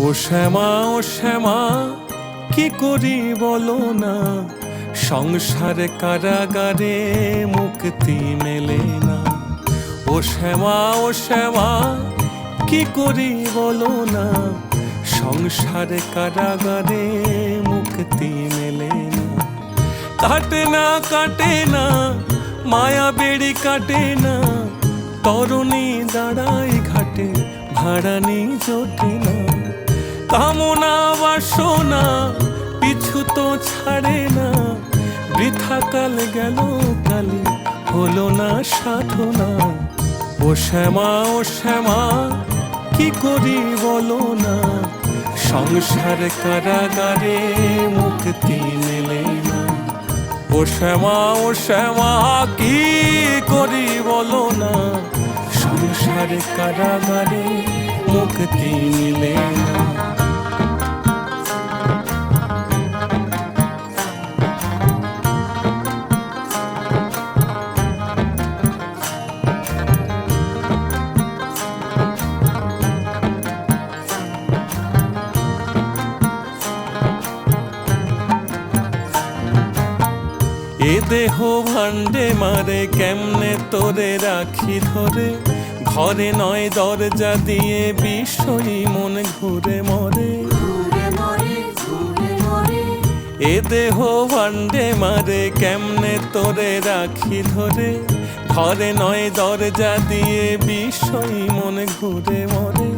ও শ্যামা কি করি বলো না, সংসারে কারাগারে মুক্তি মেলে না। ও শ্যামা কি করি বলো না, সংসারে কারাগারে মুক্তি মেলে না। কাটে না মায়া বেড়ি কাটে না, তরুণী দাঁড়াই ঘাটে ভাড়ানি জোটে না। কামনা বাসনা পিছু তো ছাড়ে না, বৃথা কাল গেল কালি হলো না সাধনা। ও শ্যামা কি করি বলো না, সংসার কারাগারে মুক্তি মেলে না। ও শ্যামা কি করি বলো না, সংসার কারাগারে মুক্তি মেলে না। এ দেহ ভান্ডে মারে কেমনে তোরে রাখি ধরে, ঘরে নয় দরজা দিয়ে বিষয়ী মন ঘুরে মরে। এ দেহ ভান্ডে মারে কেমনে তোরে রাখি ধরে, ঘরে নয় দরজা দিয়ে বিষয়ী মন ঘুরে মরে।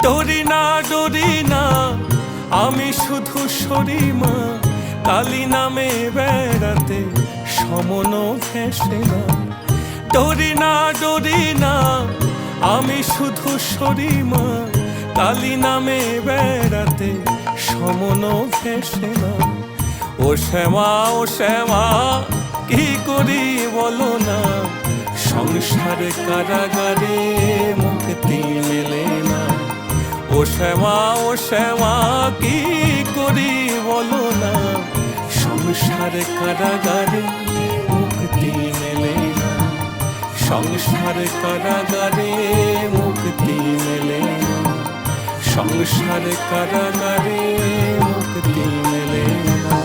ডরি না আমি শুধু সরিমা, কালী নামে বেড়াতে সমন ঘেঁষে না। ডরি না আমি শুধু সরিমা, কালী নামে বেড়াতে সমন ঘেঁষে না। ও শ্যামা কি করি বলো না, সংসার কারাগারে মুক্তি মেলে না। ও শ্যামা কি করি বলো না, সংসার কারাগারে মুক্তি মেলে না। সংসার কারাগারে মুক্তি মেলে না। সংসার কারাগারে মুক্তি মেলে না।